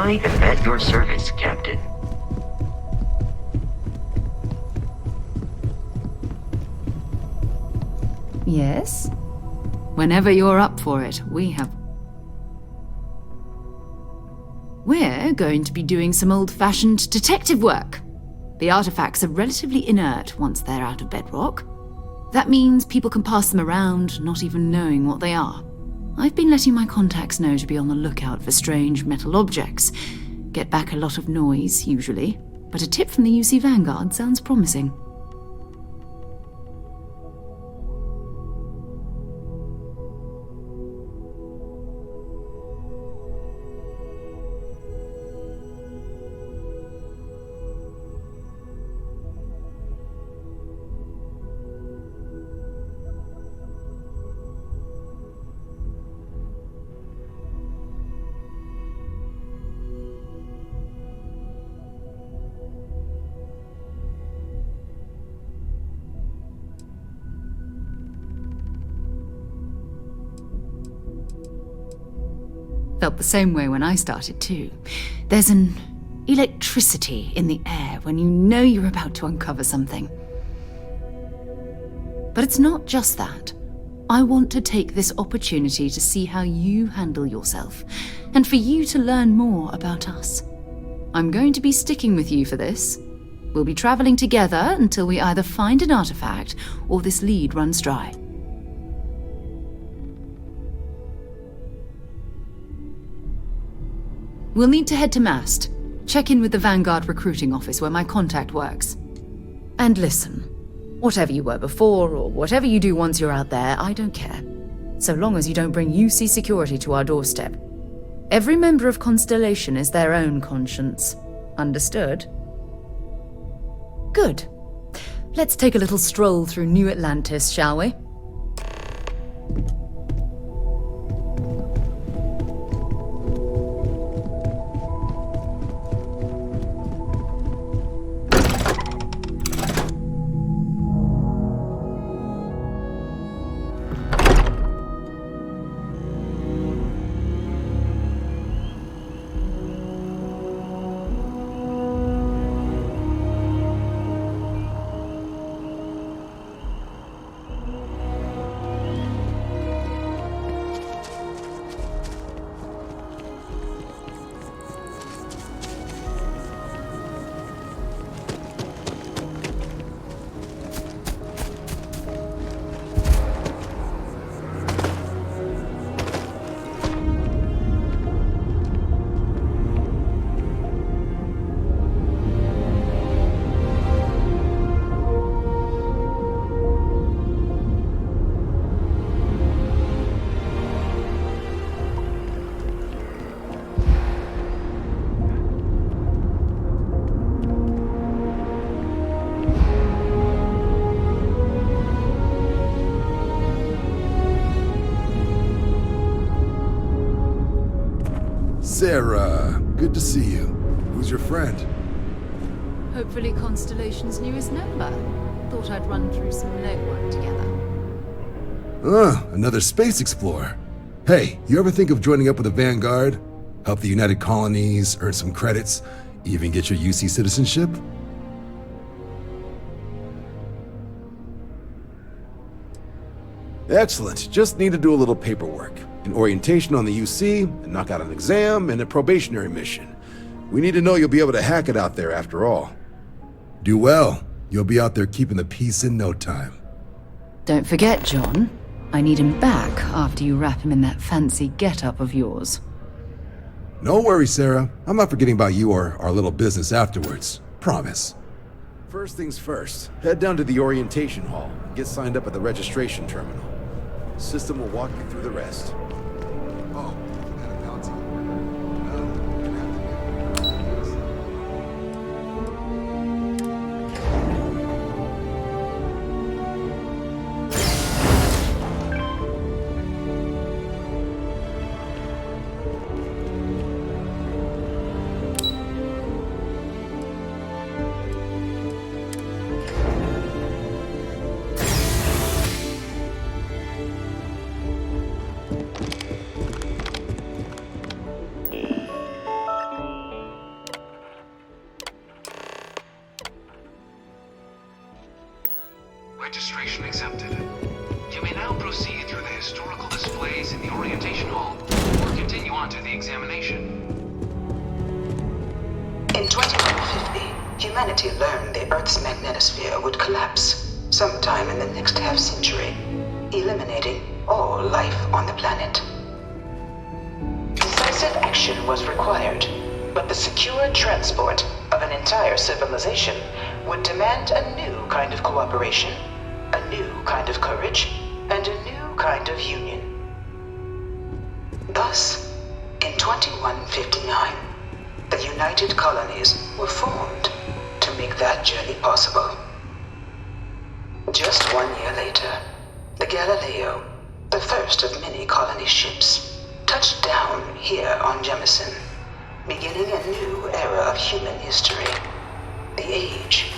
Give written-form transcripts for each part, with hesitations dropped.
I am at your service, Captain. Yes? Whenever you're up for it, We're going to be doing some old-fashioned detective work. The artifacts are relatively inert once they're out of bedrock. That means people can pass them around, not even knowing what they are. I've been letting my contacts know to be on the lookout for strange metal objects. Get back a lot of noise, usually, but a tip from the UC Vanguard sounds promising. Felt the same way when I started too. There's an electricity in the air when you know you're about to uncover something. But it's not just that. I want to take this opportunity to see how you handle yourself, and for you to learn more about us. I'm going to be sticking with you for this. We'll be traveling together until we either find an artifact or this lead runs dry. We'll need to head to Mast. Check in with the Vanguard recruiting office where my contact works. And listen, whatever you were before or whatever you do once you're out there, I don't care. So long as you don't bring UC security to our doorstep. Every member of Constellation is their own conscience. Understood? Good. Let's take a little stroll through New Atlantis, shall we? Sarah, good to see you. Who's your friend? Hopefully Constellation's newest member. Thought I'd run through some legwork together. Another space explorer. Hey, you ever think of joining up with the Vanguard? Help the United Colonies, earn some credits, even get your UC citizenship? Excellent. Just need to do a little paperwork. An orientation on the UC, and knock out an exam, and a probationary mission. We need to know you'll be able to hack it out there after all. Do well. You'll be out there keeping the peace in no time. Don't forget, John. I need him back after you wrap him in that fancy get-up of yours. No worries, Sarah. I'm not forgetting about you or our little business afterwards. Promise. First things first, head down to the orientation hall and get signed up at the registration terminal. The system will walk you through the rest. Oh, and a bounty. You're gonna have to Registration accepted. You may now proceed through the historical displays in the orientation hall, or continue on to the examination. In 2150, humanity learned the Earth's magnetosphere would collapse sometime in the next half-century, eliminating all life on the planet. Decisive action was required, but the secure transport of an entire civilization would demand a new kind of cooperation, a new kind of courage, and a new kind of union. Thus, in 2159, the United Colonies were formed to make that journey possible. Just 1 year later, the Galileo, the first of many colony ships, touched down here on Jemison, beginning a new era of human history, the age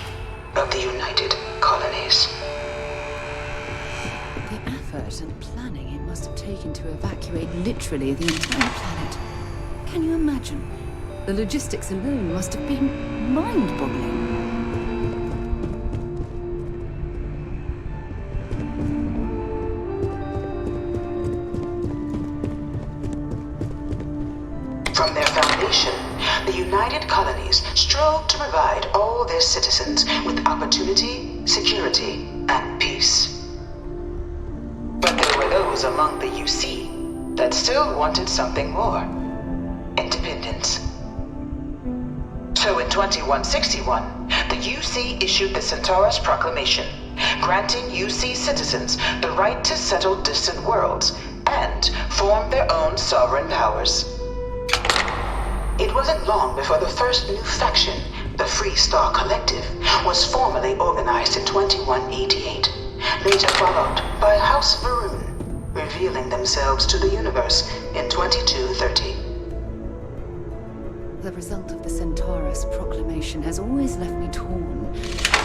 of the United Colonies. The effort and planning it must have taken to evacuate literally the entire planet. Can you imagine? The logistics alone must have been mind-boggling. From their foundation, the United Colonies strove to provide all their citizens with opportunity, security, and peace. But there were those among the UC that still wanted something more: independence. So in 2161, the UC issued the Centaurus Proclamation, granting UC citizens the right to settle distant worlds and form their own sovereign powers. It wasn't long before the first new faction, the Free Star Collective, was formally organized in 2188, later followed by House Varun, revealing themselves to the universe in 2230. The result of the Centaurus Proclamation has always left me torn.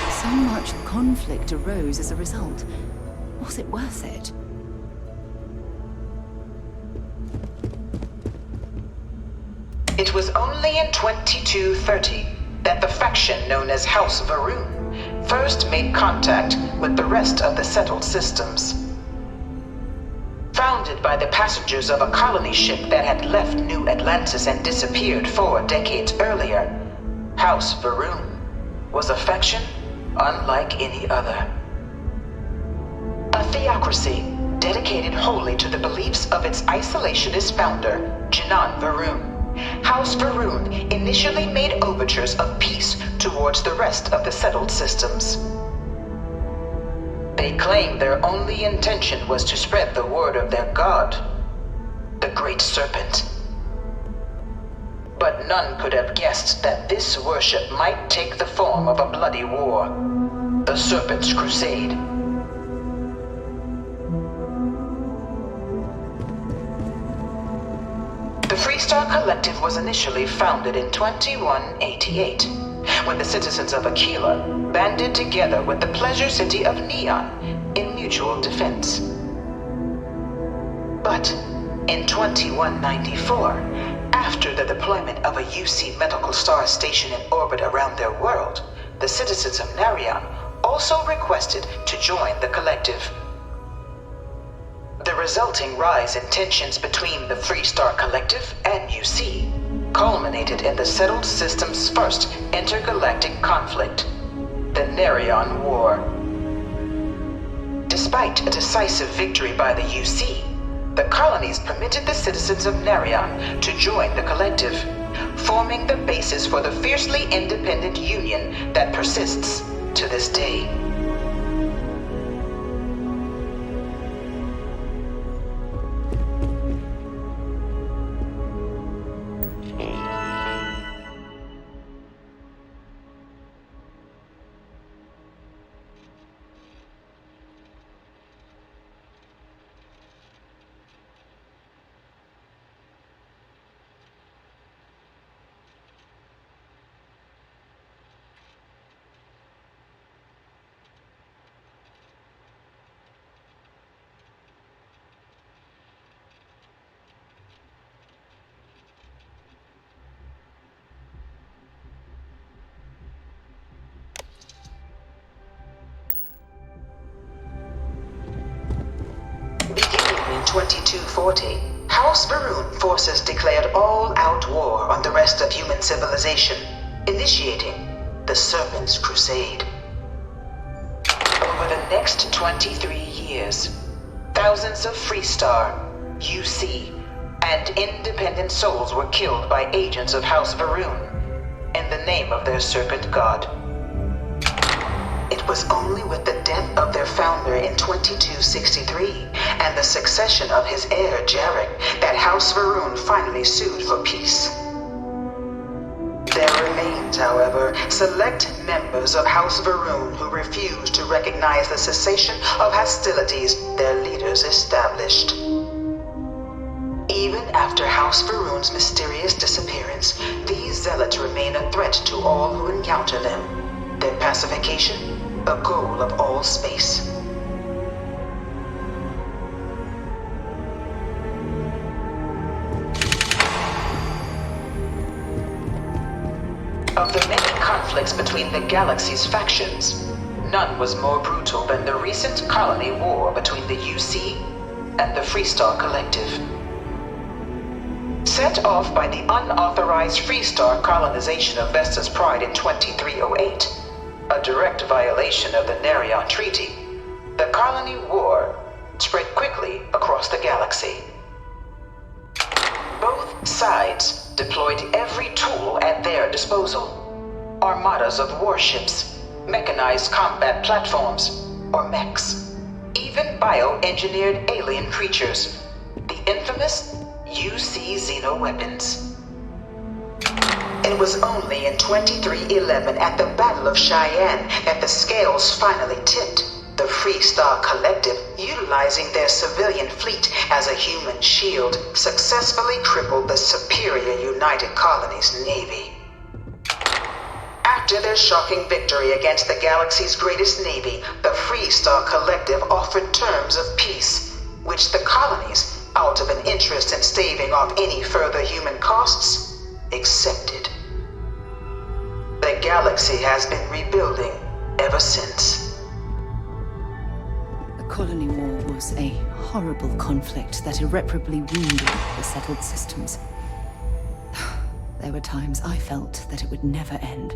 So much conflict arose as a result. Was it worth it? It was only in 2230 that the faction known as House Varun first made contact with the rest of the settled systems. Founded by the passengers of a colony ship that had left New Atlantis and disappeared 4 decades earlier, House Varun was a faction unlike any other. A theocracy dedicated wholly to the beliefs of its isolationist founder, Janan Varun. House Varun initially made overtures of peace towards the rest of the settled systems. They claimed their only intention was to spread the word of their god, the Great Serpent. But none could have guessed that this worship might take the form of a bloody war, the Serpent's Crusade. The Free Freestar Collective was initially founded in 2188, when the citizens of Aquila banded together with the pleasure city of Neon in mutual defense. But in 2194, after the deployment of a UC medical star station in orbit around their world, the citizens of Narion also requested to join the collective. The resulting rise in tensions between the Freestar Collective and UC culminated in the settled system's first intergalactic conflict, the Narion War. Despite a decisive victory by the UC, the colonies permitted the citizens of Narion to join the collective, forming the basis for the fiercely independent union that persists to this day. Beginning in 2240, House Varun forces declared all-out war on the rest of human civilization, initiating the Serpent's Crusade. Over the next 23 years, thousands of Freestar, UC, and independent souls were killed by agents of House Varun in the name of their Serpent God. It was only with the death of their founder in 2263 and the succession of his heir Jarek that House Varun finally sued for peace. There remains, however, select members of House Varun who refuse to recognize the cessation of hostilities their leaders established. Even after House Varun's mysterious disappearance, these zealots remain a threat to all who encounter them. Their pacification, a goal of all space. Of the many conflicts between the galaxy's factions, none was more brutal than the recent colony war between the UC and the Freestar Collective. Set off by the unauthorized Freestar colonization of Vesta's Pride in 2308, a direct violation of the Narion Treaty, the colony war spread quickly across the galaxy. Both sides deployed every tool at their disposal. Armadas of warships, mechanized combat platforms, or mechs, even bioengineered alien creatures, the infamous UC xeno-weapons. It was only in 2311 at the Battle of Cheyenne that the scales finally tipped, the Freestar Collective, utilizing their civilian fleet as a human shield, successfully crippled the superior United Colonies Navy. After their shocking victory against the galaxy's greatest navy, the Freestar Collective offered terms of peace, which the colonies, out of an interest in staving off any further human costs, accepted. The galaxy has been rebuilding ever since. The colony war was a horrible conflict that irreparably wounded the settled systems. There were times I felt that it would never end.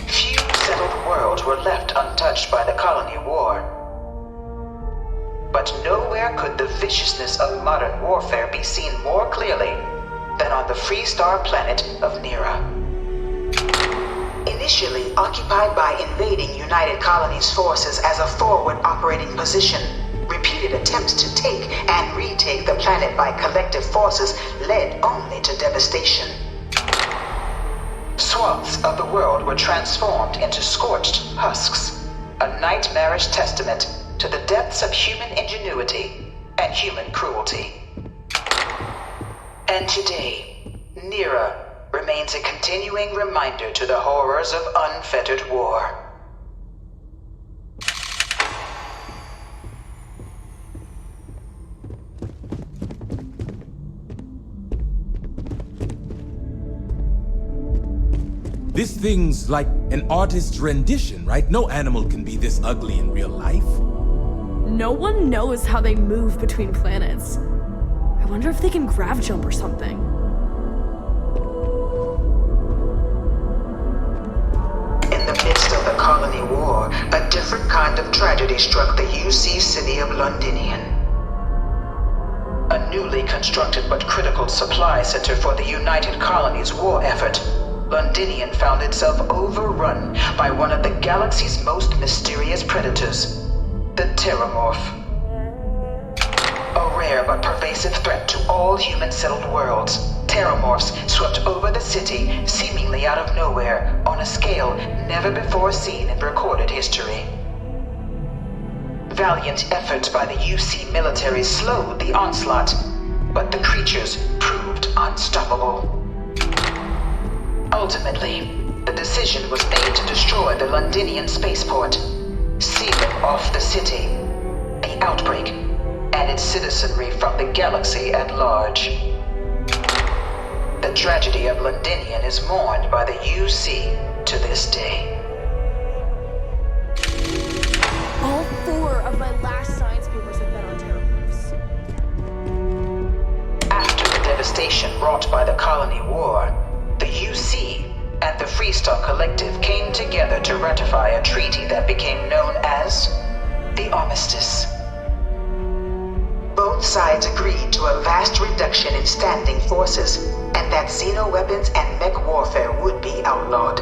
Few settled worlds were left untouched by the colony war. But nowhere could the viciousness of modern warfare be seen more clearly than on the Freestar planet of Nera. Initially occupied by invading United Colonies forces as a forward operating position, repeated attempts to take and retake the planet by collective forces led only to devastation. Swaths of the world were transformed into scorched husks, a nightmarish testament to the depths of human ingenuity and human cruelty. And today, Nira remains a continuing reminder to the horrors of unfettered war. This thing's like an artist's rendition, right? No animal can be this ugly in real life. No one knows how they move between planets. I wonder if they can grav jump or something. In the midst of the colony war, a different kind of tragedy struck the UC city of Londinian. A newly constructed but critical supply center for the United Colonies' war effort, Londinian found itself overrun by one of the galaxy's most mysterious predators, the Terramorph. A rare but pervasive threat to all human-settled worlds, Terramorphs swept over the city seemingly out of nowhere on a scale never before seen in recorded history. Valiant efforts by the UC military slowed the onslaught, but the creatures proved unstoppable. Ultimately, the decision was made to destroy the Londinian spaceport, sealing off the city, the outbreak, and its citizenry from the galaxy at large. The tragedy of Londinian is mourned by the UC to this day. All 4 of my last science papers have been on terraforms. After the devastation wrought by the colony war, the UC and the Freestar Collective came together to ratify a treaty that became known as the Armistice. Both sides agreed to a vast reduction in standing forces, and that xeno-weapons and mech warfare would be outlawed.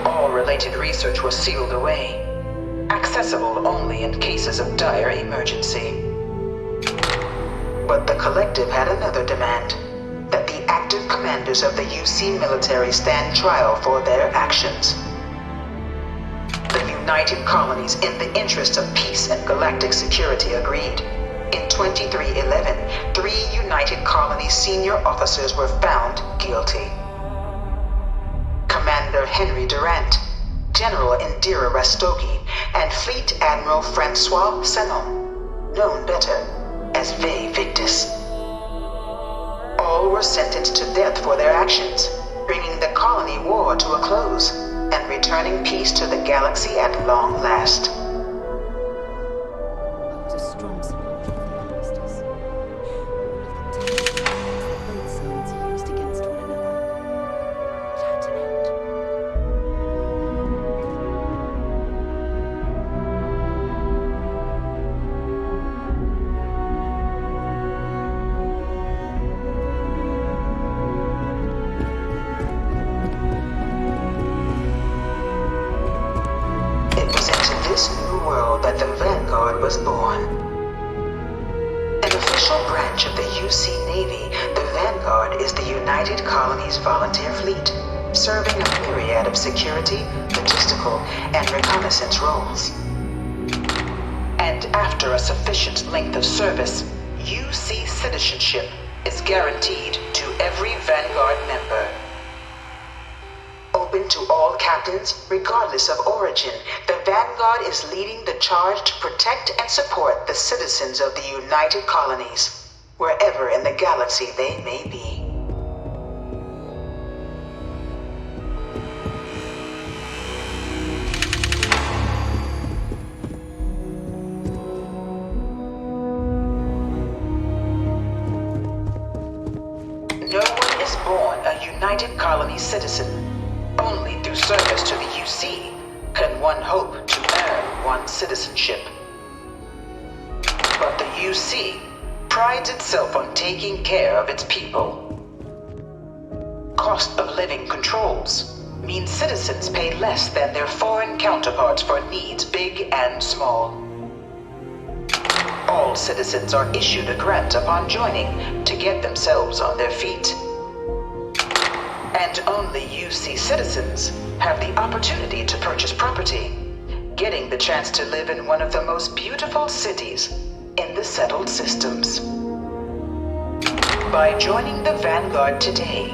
All related research was sealed away, accessible only in cases of dire emergency. But the Collective had another demand, that the active commanders of the UC military stand trial for their actions. The United Colonies, in the interest of peace and galactic security, agreed. In 2311, 3 United Colonies senior officers were found guilty. Commander Henry Durant, General Indira Rastogi, and Fleet Admiral Francois Sanon, known better as Ve Victus. All were sentenced to death for their actions, bringing the colony war to a close and returning peace to the galaxy at long last. That was a strong support for the armistice. One of the tactics that both sides used against one another. It had to end. That the Vanguard was born. An official branch of the UC Navy, the Vanguard is the United Colonies Volunteer Fleet, serving a myriad of security, logistical, and reconnaissance roles. And after a sufficient length of service, UC citizenship is guaranteed to every Vanguard member. Open to all captains, regardless of origin, the Vanguard is leading the charge to protect and support the citizens of the United Colonies, wherever in the galaxy they may be. No one is born a United Colonies citizen. Only through service to the UC can one hope to earn one's citizenship. But the UC prides itself on taking care of its people. Cost of living controls mean citizens pay less than their foreign counterparts for needs big and small. All citizens are issued a grant upon joining to get themselves on their feet. And only UC citizens have the opportunity to purchase property, getting the chance to live in one of the most beautiful cities in the settled systems. By joining the Vanguard today,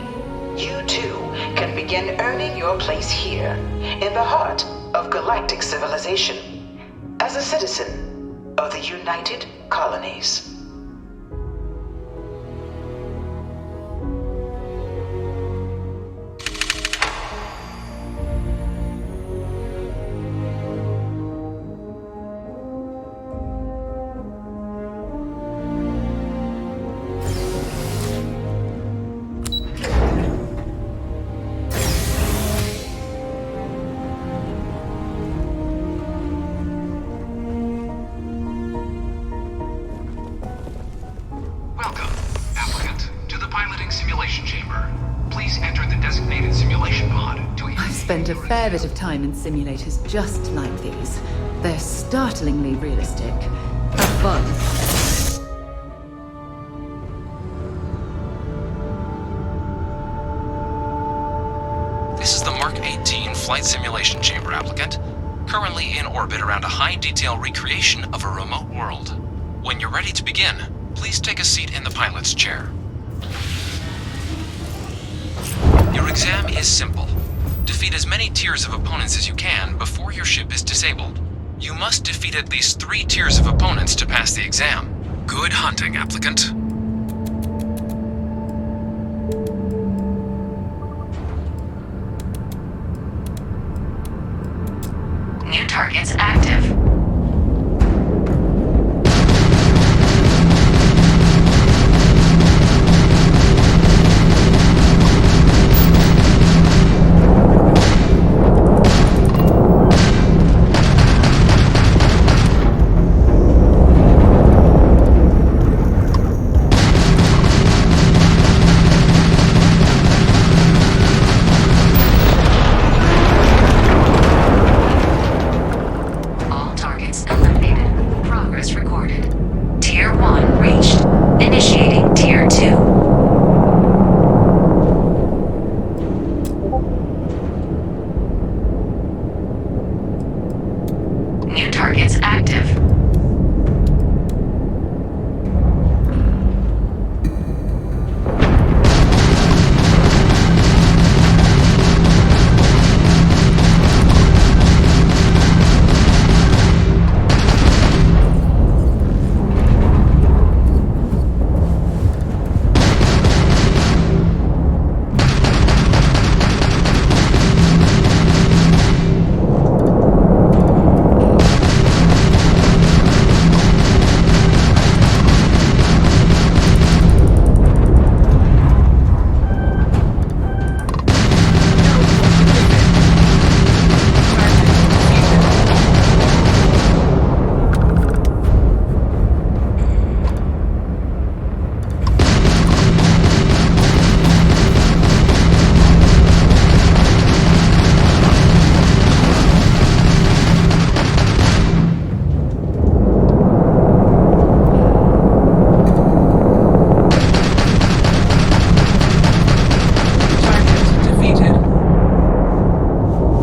you too can begin earning your place here in the heart of galactic civilization as a citizen of the United Colonies. Welcome, applicant, to the piloting simulation chamber. Please enter the designated simulation pod to... I've spent a fair bit of time in simulators just like these. They're startlingly realistic. Have fun. This is the Mark 18 flight simulation chamber, applicant. Currently in orbit around a high-detail recreation of a remote world. When you're ready to begin, please take a seat in the pilot's chair. Your exam is simple. Defeat as many tiers of opponents as you can before your ship is disabled. You must defeat at least 3 tiers of opponents to pass the exam. Good hunting, applicant. New targets active. All targets eliminated. Progress recorded. Tier 1 reached. Initiating Tier 2. New targets active.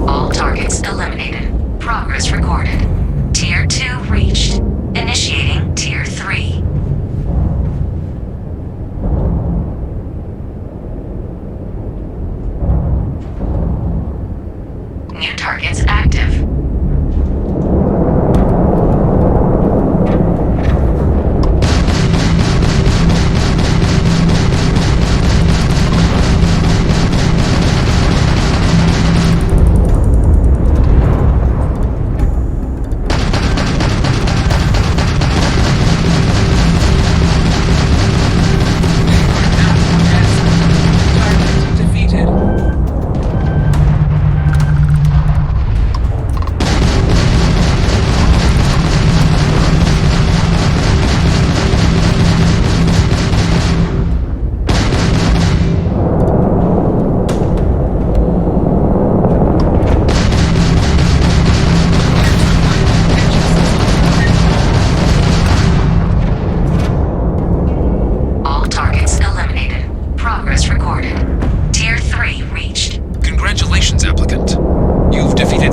All targets eliminated. Progress recorded. Tier 2 reached. Initiating Tier 3. New targets active.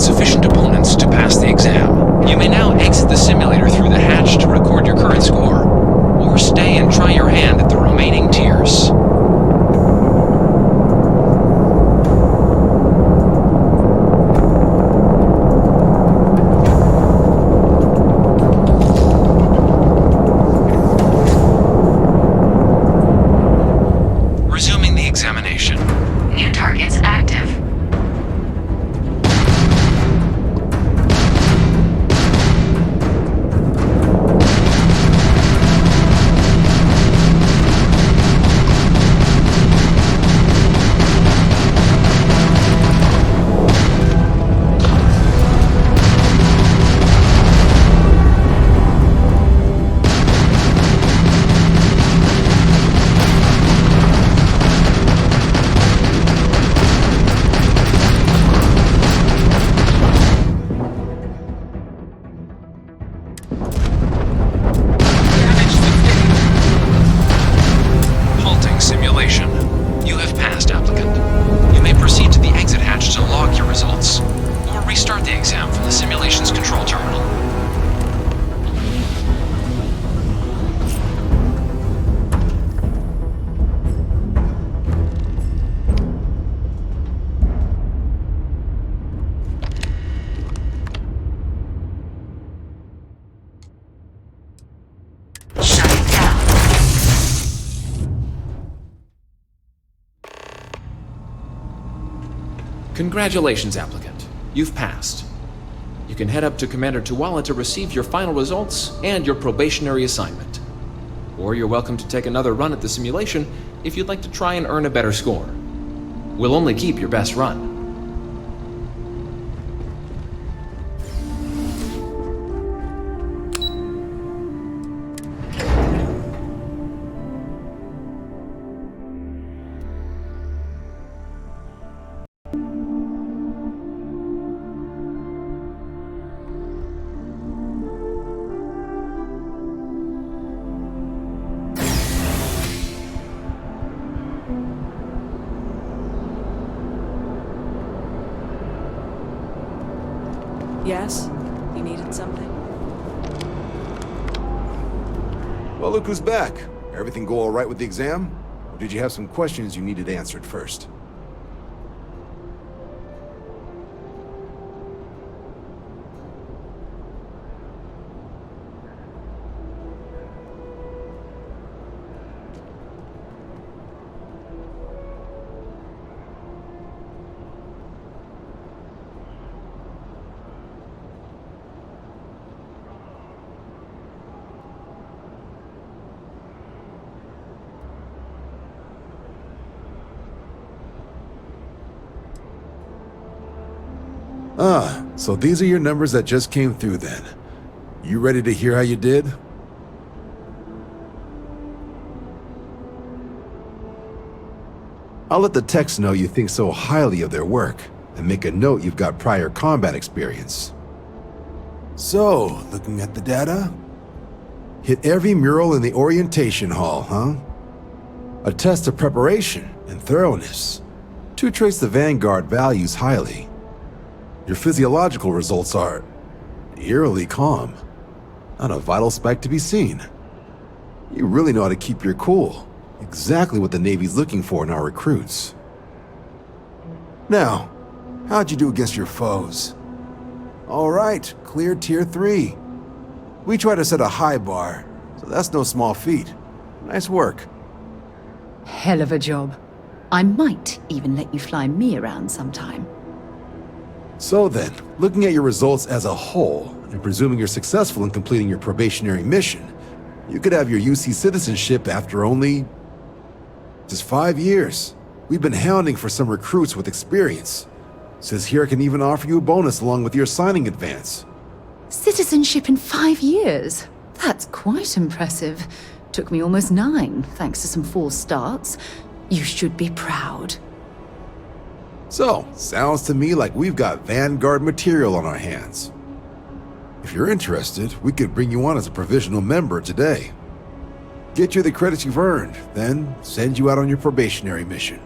defeated sufficient opponents to pass the exam. You may now exit the simulator through the hatch to record your current score, or stay and try your hand at the remaining tiers. Resuming the examination. New targets active. Halting simulation. You have passed, applicant. You may proceed to the exit hatch to log your results, or restart the exam from the simulation's control terminal. Shutting down. Congratulations, applicant. You've passed. You can head up to Commander Tuwala to receive your final results and your probationary assignment. Or you're welcome to take another run at the simulation if you'd like to try and earn a better score. We'll only keep your best run. Yes? You needed something? Well, look who's back. Everything go all right with the exam? Or did you have some questions you needed answered first? Ah, so these are your numbers that just came through then. You ready to hear how you did? I'll let the techs know you think so highly of their work, and make a note you've got prior combat experience. So, looking at the data? Hit every mural in the orientation hall, huh? A test of preparation and thoroughness. To trace the Vanguard values highly. Your physiological results are eerily calm. Not a vital spike to be seen. You really know how to keep your cool. Exactly what the Navy's looking for in our recruits. Now, how'd you do against your foes? All right, clear Tier 3. We try to set a high bar, so that's no small feat. Nice work. Hell of a job. I might even let you fly me around sometime. So then, looking at your results as a whole, and presuming you're successful in completing your probationary mission, you could have your UC citizenship after only just 5 years. We've been hounding for some recruits with experience. Says here I can even offer you a bonus along with your signing advance. Citizenship in 5 years? That's quite impressive. Took me almost 9, thanks to some false starts. You should be proud. So, sounds to me like we've got Vanguard material on our hands. If you're interested, we could bring you on as a provisional member today. Get you the credits you've earned, then send you out on your probationary mission.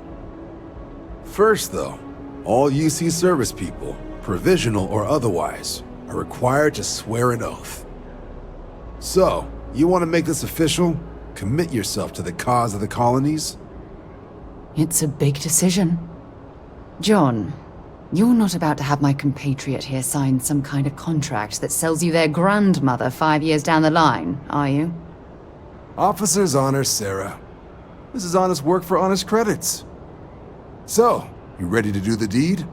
First though, all UC service people, provisional or otherwise, are required to swear an oath. So, you want to make this official? Commit yourself to the cause of the colonies? It's a big decision. John, you're not about to have my compatriot here sign some kind of contract that sells you their grandmother 5 years down the line, are you? Officer's honor, Sarah. This is honest work for honest credits. So, you ready to do the deed?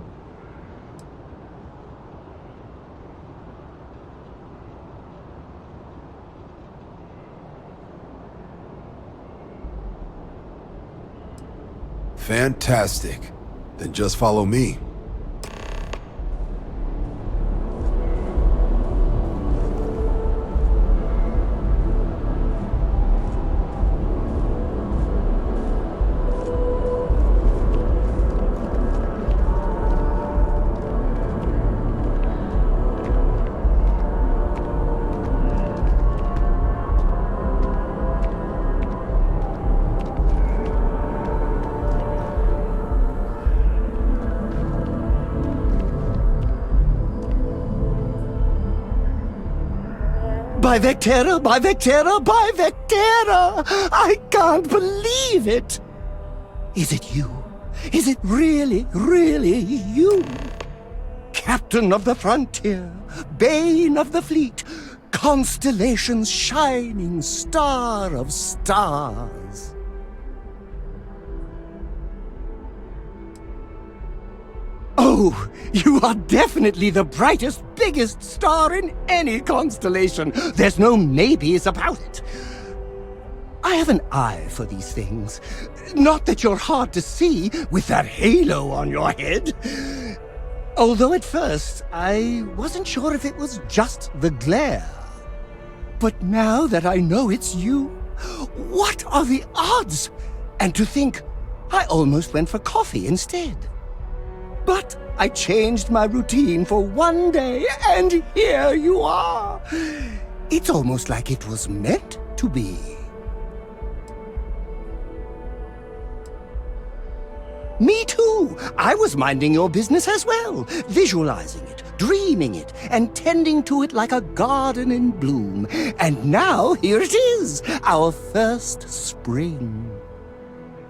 Fantastic. Then just follow me. By Vectera, by Vectera, by Vectera! I can't believe it! Is it you? Is it really, really you? Captain of the frontier, bane of the fleet, constellation's shining star of stars. Oh, you are definitely the brightest, biggest star in any constellation. There's no maybes about it. I have an eye for these things. Not that you're hard to see with that halo on your head. Although at first, I wasn't sure if it was just the glare. But now that I know it's you, what are the odds? And to think, I almost went for coffee instead. But I changed my routine for one day, and here you are. It's almost like it was meant to be. Me too. I was minding your business as well, visualizing it, dreaming it, and tending to it like a garden in bloom. And now here it is, our first spring.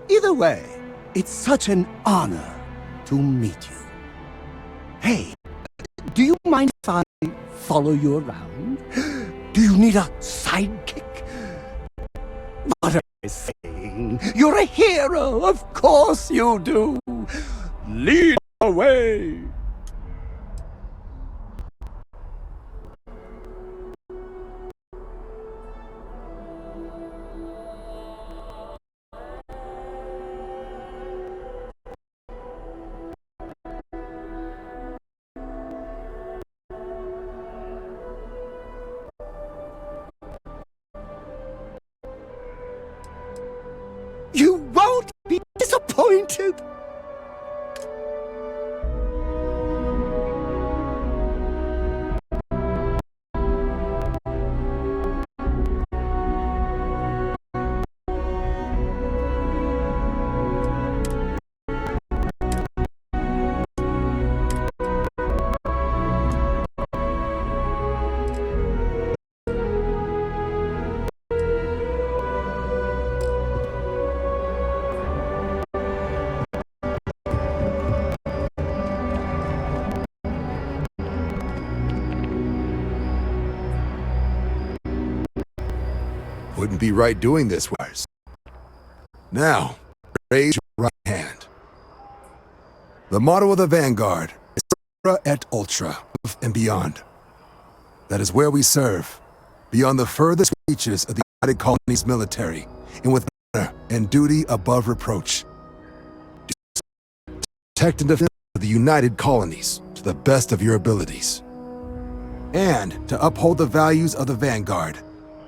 Either way, it's such an honor to meet you. Hey, do you mind if I follow you around? Do you need a sidekick? What am I saying? You're a hero, of course you do. Lead the way. You won't be disappointed! Wouldn't be right doing this, Wise. Now, raise your right hand. The motto of the Vanguard is Ultra et Ultra, and beyond. That is where we serve, beyond the furthest reaches of the United Colonies military, and with honor and duty above reproach. To protect and defend the United Colonies to the best of your abilities. And to uphold the values of the Vanguard,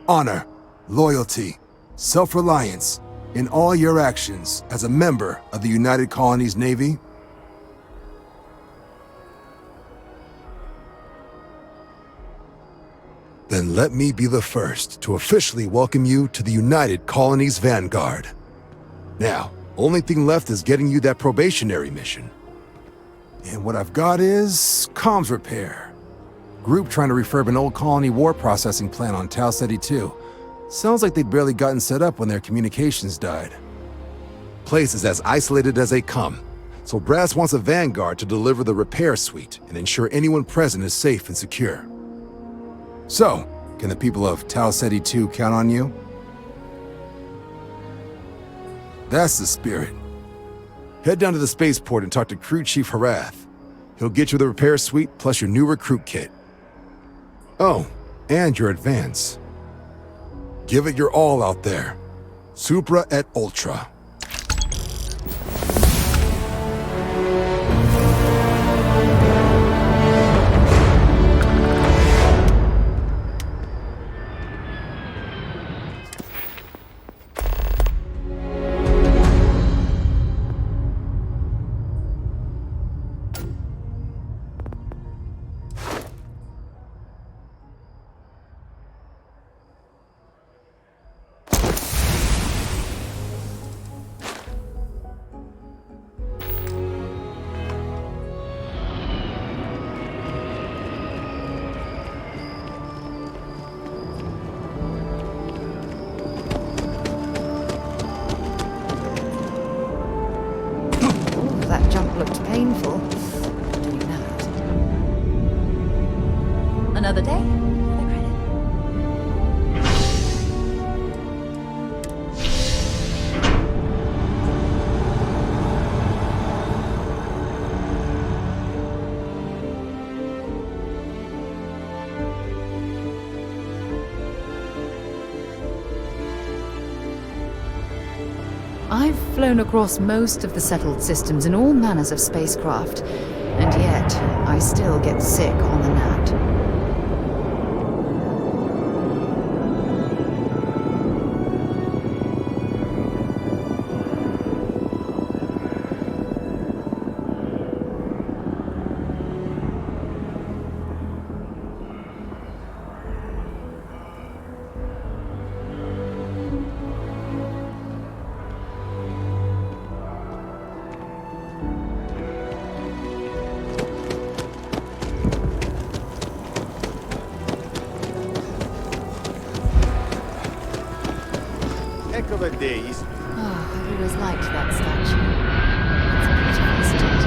honor, loyalty, self-reliance in all your actions as a member of the United Colonies Navy. Then let me be the first to officially welcome you to the United Colonies Vanguard. Now, only thing left is getting you that probationary mission. And what I've got is comms repair. Group trying to refurb an old colony war processing plant on Tau Ceti 2. Sounds like they'd barely gotten set up when their communications died. Place is as isolated as they come, so Brass wants a vanguard to deliver the repair suite and ensure anyone present is safe and secure. So, can the people of Tau Ceti 2 count on you? That's the spirit. Head down to the spaceport and talk to Crew Chief Harath. He'll get you the repair suite plus your new recruit kit. Oh, and your advance. Give it your all out there. Supra et Ultra. That jump looked painful. Doing that. Another day, another credit. I've flown across most of the settled systems in all manners of spacecraft, and yet I still get sick on the nat. Heck of a day. Oh, I've always liked that statue. It's beautiful, isn't it?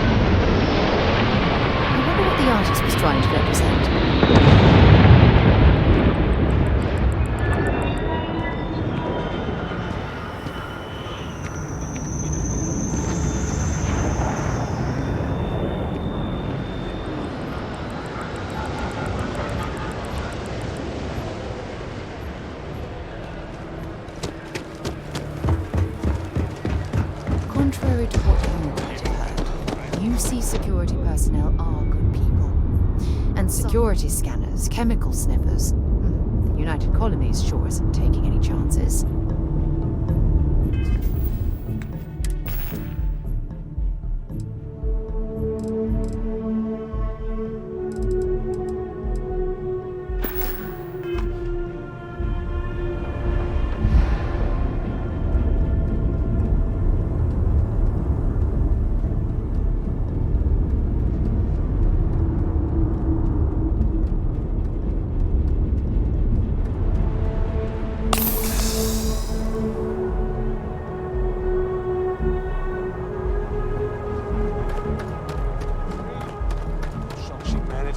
I wonder what the artist was trying to represent. Contrary to what you might have heard, UC security personnel are good people. And security scanners, chemical sniffers. The United Colonies sure isn't taking any chances.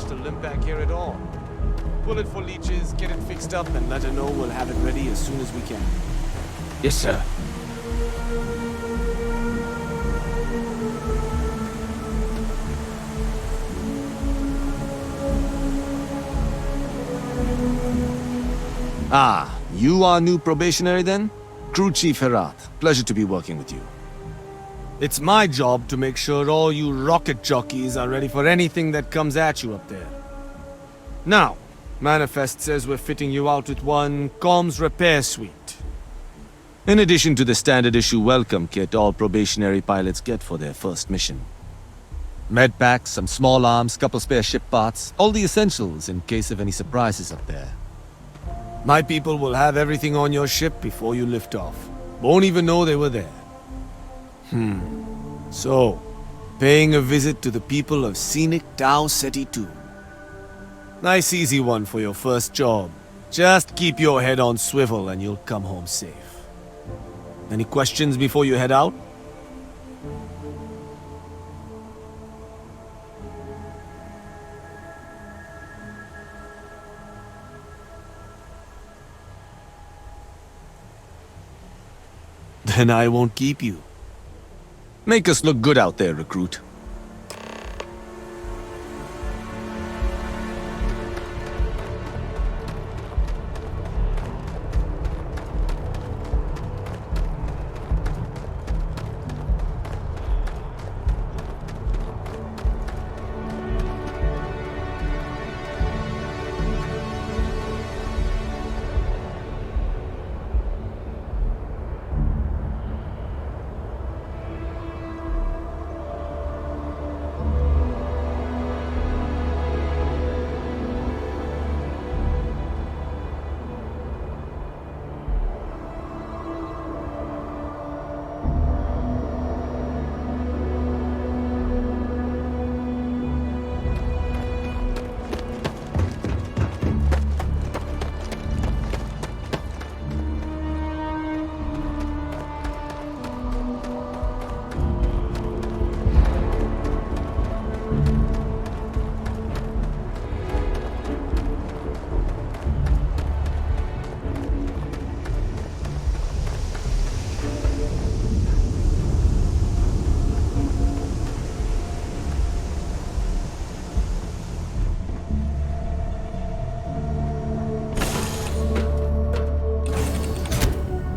To limp back here at all. Pull it for leeches, get it fixed up, and let her know we'll have it ready as soon as we can. Yes, sir. Ah, you are new probationary then? Crew Chief Herath, pleasure to be working with you. It's my job to make sure all you rocket jockeys are ready for anything that comes at you up there. Now, Manifest says we're fitting you out with one comms repair suite. In addition to the standard issue welcome kit all probationary pilots get for their first mission. Med packs, some small arms, couple spare ship parts, all the essentials in case of any surprises up there. My people will have everything on your ship before you lift off. Won't even know they were there. So, Paying a visit to the people of scenic Tau Ceti 2. Nice easy one for your first job. Just keep your head on swivel and you'll come home safe. Any questions before you head out? Then I won't keep you. Make us look good out there, recruit.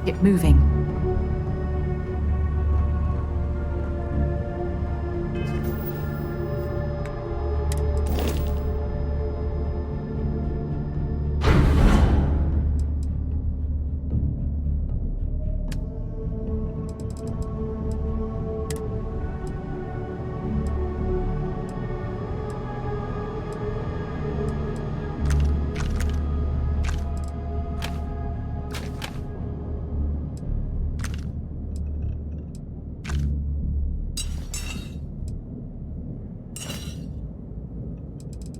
Get moving.